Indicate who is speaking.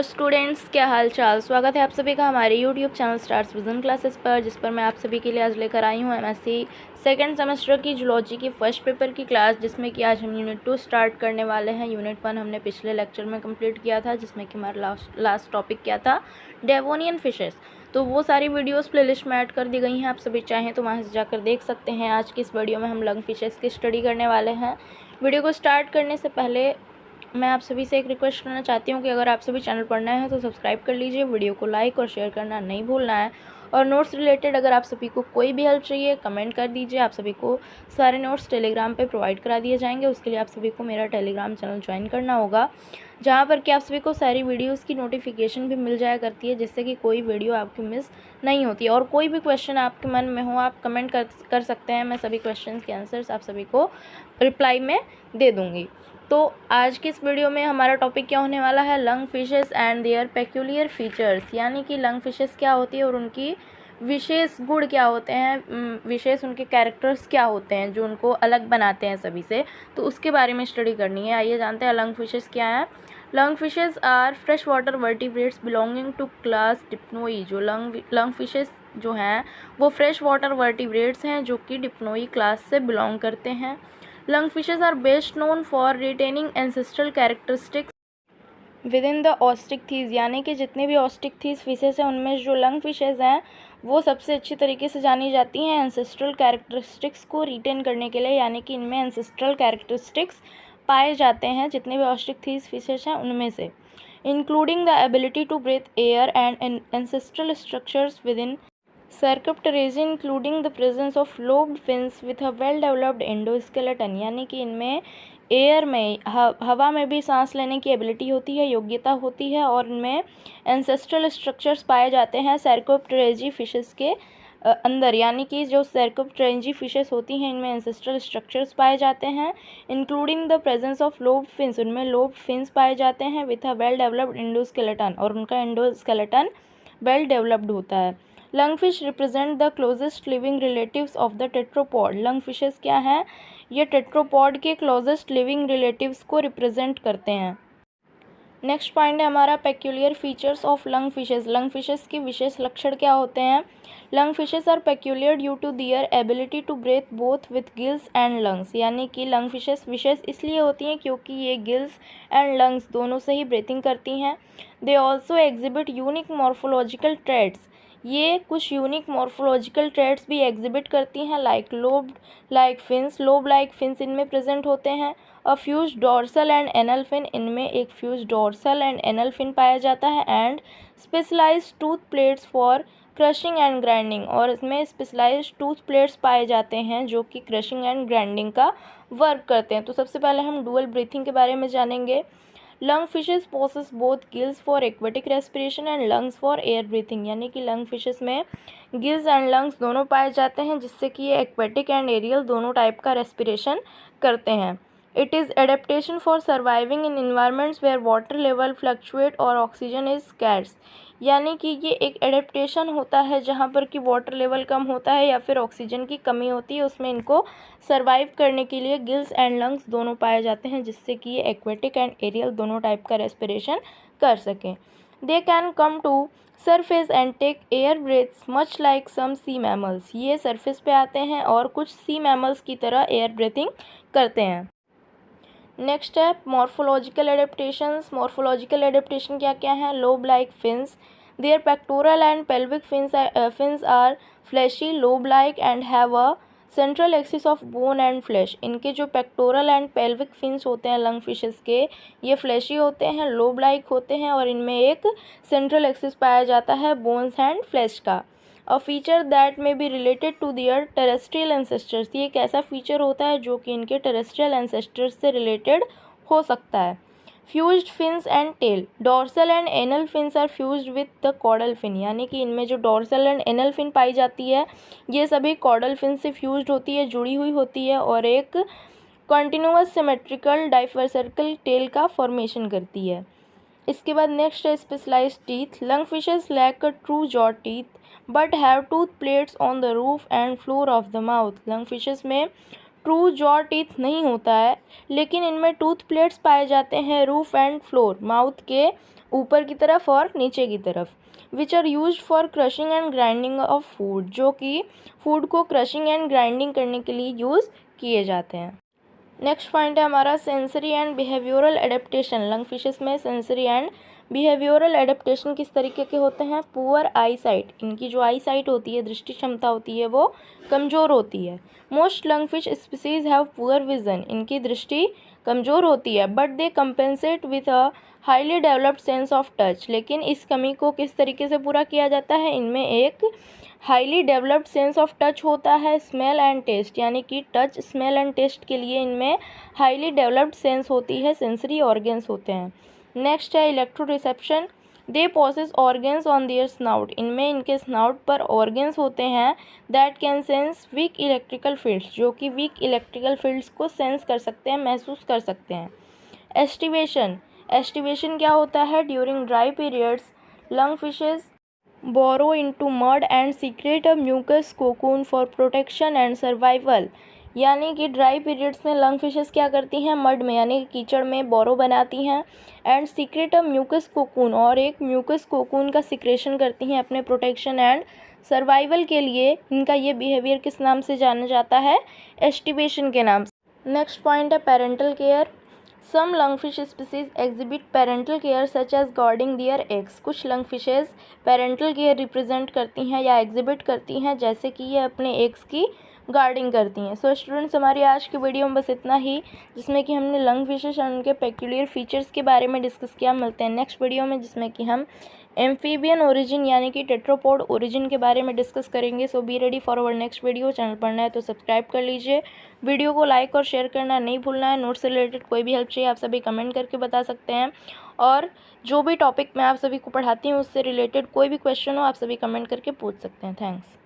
Speaker 1: Students, क्या हाल चाल। स्वागत है आप सभी का हमारे YouTube channel stars vision classes पर, जिस पर मैं आप सभी के लिए आज लेकर आई हूँ एमएससी सेकंड सेमेस्टर की जूलॉजी की फर्स्ट पेपर की क्लास, जिसमें कि आज हम यूनिट 2 स्टार्ट करने वाले हैं। यूनिट 1 हमने पिछले लेक्चर में कंप्लीट किया था, जिसमें कि हमारा लास्ट टॉपिक क्या था, डेवोनियन फिशेस। तो वो सारी वीडियोस प्लेलिस्ट में ऐड कर दी गई हैं, आप सभी चाहें तो वहाँ से जाकर देख सकते हैं। आज की इस वीडियो में हम लंग फिशेस की स्टडी करने वाले हैं। वीडियो को स्टार्ट करने से पहले मैं आप सभी से एक रिक्वेस्ट करना चाहती हूँ कि अगर आप सभी चैनल पर नए हैं तो सब्सक्राइब कर लीजिए, वीडियो को लाइक और शेयर करना नहीं भूलना है। और नोट्स रिलेटेड अगर आप सभी को कोई भी हेल्प चाहिए कमेंट कर दीजिए, आप सभी को सारे नोट्स टेलीग्राम पे प्रोवाइड करा दिए जाएंगे। उसके लिए आप सभी को मेरा टेलीग्राम चैनल ज्वाइन करना होगा, जहाँ पर कि आप सभी को सारी वीडियोज़ की नोटिफिकेशन भी मिल जाया करती है, जिससे कि कोई वीडियो आपकी मिस नहीं होती है। और कोई भी क्वेश्चन आपके मन में हो आप कमेंट कर सकते हैं, मैं सभी क्वेश्चन के आंसर्स आप सभी को रिप्लाई में दे दूँगी। तो आज की इस वीडियो में हमारा टॉपिक क्या होने वाला है, lung fishes and their peculiar features, यानी कि लंग फिशेस क्या होती है और उनकी विशेष गुण क्या होते हैं, विशेष उनके कैरेक्टर्स क्या होते हैं जो उनको अलग बनाते हैं सभी से, तो उसके बारे में स्टडी करनी है। आइए जानते हैं लंग फिशेस क्या है। Lung fishes are fresh water vertebrates belonging to class Dipnoi. जो लंग फिशेस जो हैं वो फ्रेश वाटर वर्टिब्रेट्स हैं जो कि डिप्नोई क्लास से बिलोंग करते हैं। Lung fishes are best known for retaining ancestral characteristics within the Osteichthyes, यानी कि जितने भी ऑस्टिकथीज फिशेस हैं उनमें जो लंग फिशेस हैं वो सबसे अच्छी तरीके से जानी जाती हैं एंसेस्ट्रल कैरेक्टरिस्टिक्स को रिटेन करने के लिए, यानी कि इनमें एंसेस्ट्रल कैरेक्टरिस्टिक्स पाए जाते हैं जितने भी ऑस्टिकथीज फिशेस हैं उनमें से, including the ability to breathe air and ancestral structures with in Sarcopterygii, including the presence of lobed fins with a well developed endoskeleton, यानी कि इनमें एयर में हवा में भी सांस लेने की एबिलिटी होती है, योग्यता होती है, और इनमें एंसेस्ट्रल स्ट्रक्चर्स पाए जाते हैं सर्कोप्टेरेजी फिशेस के अंदर, यानी कि जो सर्कोप्टेरेजी फिशेस होती हैं इनमें एंसेस्ट्रल स्ट्रक्चर्स पाए जाते हैं, including the presence of lobed fins, उनमें लोब्ड फिन्स पाए जाते हैं, with a well developed endoskeleton, और उनका एंडोस्केलेटन वेल डेवलप्ड होता है। Lungfish represent the closest living relatives of the tetrapod. Lung fishes क्या हैं, ये टेट्रोपॉड के क्लोजेस्ट लिविंग रिलेटिव्स को रिप्रेजेंट करते हैं। नेक्स्ट पॉइंट है हमारा peculiar features of lung fishes. Lung fishes की विशेष लक्षण क्या होते हैं। Lung fishes are peculiar due to their ability to breath both with gills and lungs, यानी कि लंग फिशेस विशेष इसलिए होती हैं क्योंकि ये गिल्स एंड लंग्स दोनों से ही ब्रीथिंग करती हैं। They also exhibit unique morphological traits, ये कुछ यूनिक मॉर्फोलॉजिकल ट्रेड्स भी एग्जिबिट करती हैं, like fins, lobe like fins इनमें प्रेजेंट होते हैं। A fuse dorsal and anal fin, इनमें एक fuse dorsal and anal fin पाया जाता है। And specialised tooth plates for crushing and grinding, और इसमें स्पेशलाइज्ड टूथ प्लेट्स पाए जाते हैं जो कि क्रशिंग एंड ग्राइंडिंग का वर्क करते हैं। तो सबसे पहले हम डुअल ब्रीथिंग के बारे में जानेंगे। Lung fishes possess both gills for aquatic respiration and lungs for air breathing, यानी कि लंग फिशेस में गिल्स एंड लंग्स दोनों पाए जाते हैं, जिससे कि ये एक्वेटिक एंड एरियल दोनों टाइप का रेस्पिरेशन करते हैं। It is adaptation for surviving in environments where water level fluctuate और ऑक्सीजन इज स्कैर्स, यानी कि ये एक एडेप्टेशन होता है जहाँ पर कि वाटर लेवल कम होता है या फिर ऑक्सीजन की कमी होती है, उसमें इनको सर्वाइव करने के लिए गिल्स एंड लंग्स दोनों पाए जाते हैं, जिससे कि ये एक्वेटिक एंड एरियल दोनों टाइप का रेस्पिरेशन कर सकें। They can come to surface and take air breaths much like some sea mammals, ये सरफेस पे आते हैं और कुछ सी मैमल्स की तरह एयर ब्रीथिंग करते हैं। नेक्स्ट है मॉर्फोलॉजिकल एडेप्टेशंस। मॉर्फोलॉजिकल एडेप्टेशन क्या क्या है। Lobe like fins, their pectoral and pelvic fins are fleshy lobe like and have a central axis of bone and flesh, इनके जो पेक्टोरल एंड पेल्विक फिन्स होते हैं लंग फिशेस के, ये flashy होते हैं, लोब लाइक होते हैं, और इनमें एक सेंट्रल एक्सिस पाया जाता है बोन्स एंड फ्लैश का। A feature that may be related to their terrestrial ancestors, ये एक ऐसा फीचर होता है जो कि इनके टेरेस्ट्रियल एंसेस्टर्स से रिलेटेड हो सकता है। Fused fins and tail, dorsal and anal fins are fused with the caudal fin, यानी कि इनमें जो डॉर्सल एंड एनल फिन पाई जाती है ये सभी कॉर्डल फिन से फ्यूज्ड होती है, जुड़ी हुई होती है, और एक कंटिन्यूअस सिमेट्रिकल डाइफरसर्कल टेल का फॉर्मेशन करती है। इसके बाद नेक्स्ट है specialised teeth. Lung fishes lack a true jaw teeth but have tooth plates on the roof and floor of the mouth, lung fishes में ट्रू जॉ टीथ नहीं होता है, लेकिन इनमें टूथ प्लेट्स पाए जाते हैं रूफ एंड फ्लोर, माउथ के ऊपर की तरफ और नीचे की तरफ, which are use for crushing and grinding of food, जो कि फूड को क्रशिंग एंड ग्राइंडिंग करने के लिए यूज़ किए जाते हैं। नेक्स्ट पॉइंट है हमारा सेंसरी एंड बिहेवियरल एडेप्टेशन। लंगफिशेस में सेंसरी एंड बिहेवियरल एडेप्टेशन किस तरीके के होते हैं? पुअर आई साइट, इनकी जो आई साइट होती है, दृष्टि क्षमता होती है, वो कमज़ोर होती है। Most lungfish species have poor vision, इनकी दृष्टि कमज़ोर होती है, but they compensate with a highly developed sense of touch, लेकिन इस कमी को किस तरीके से पूरा किया जाता है? इनमें एक highly developed sense of touch होता है, स्मेल एंड टेस्ट, यानी कि टच, स्मेल एंड टेस्ट के लिए इनमें हाईली डेवलप्ड सेंस होती है, सेंसरी ऑर्गन्स होते हैं। नेक्स्ट है electroreception. They possess organs on their snout, इनमें इनके स्नाउट पर ऑर्गन्स होते हैं that can sense weak electrical fields, जो कि वीक इलेक्ट्रिकल फील्ड्स को सेंस कर सकते हैं, महसूस कर सकते हैं। एस्टिवेशन, एस्टिवेशन क्या होता है? During dry periods lungfishes burrow into mud and secrete a mucus cocoon for protection and survival, यानी कि ड्राई पीरियड्स में लंगफिशेस क्या करती हैं? मड में यानी कि कीचड़ में बोरो बनाती हैं, and secrete a mucus cocoon, और एक म्यूकस कोकून का सिक्रेशन करती हैं अपने प्रोटेक्शन एंड सर्वाइवल के लिए। इनका ये बिहेवियर किस नाम से जाना जाता है? एस्टिवेशन के नाम से। नेक्स्ट पॉइंट है parental care. Some lungfish species exhibit parental care such as guarding their eggs, कुछ लंगफिशेस पेरेंटल केयर रिप्रेजेंट करती हैं या एग्जिबिट करती हैं, जैसे कि ये अपने एग्स की गार्डिंग करती हैं। सो स्टूडेंट्स, हमारी आज की वीडियो में बस इतना ही, जिसमें कि हमने लंगफिशेस और उनके पेक्यूलियर फीचर्स के बारे में डिस्कस किया। मिलते हैं नेक्स्ट वीडियो में, जिसमें कि हम एम्फीबियन ओरिजिन यानी कि टेट्रोपोड ओरिजिन के बारे में डिस्कस करेंगे। So be ready for our next video. Channel पर नया है तो सब्सक्राइब कर लीजिए, वीडियो को लाइक और शेयर करना नहीं भूलना है। नोट्स से रिलेटेड कोई भी हेल्प चाहिए आप सभी कमेंट करके बता सकते हैं, और जो भी टॉपिक मैं आप सभी को पढ़ाती हूँ उससे रिलेटेड कोई भी क्वेश्चन हो आप सभी कमेंट करके पूछ सकते हैं। थैंक्स।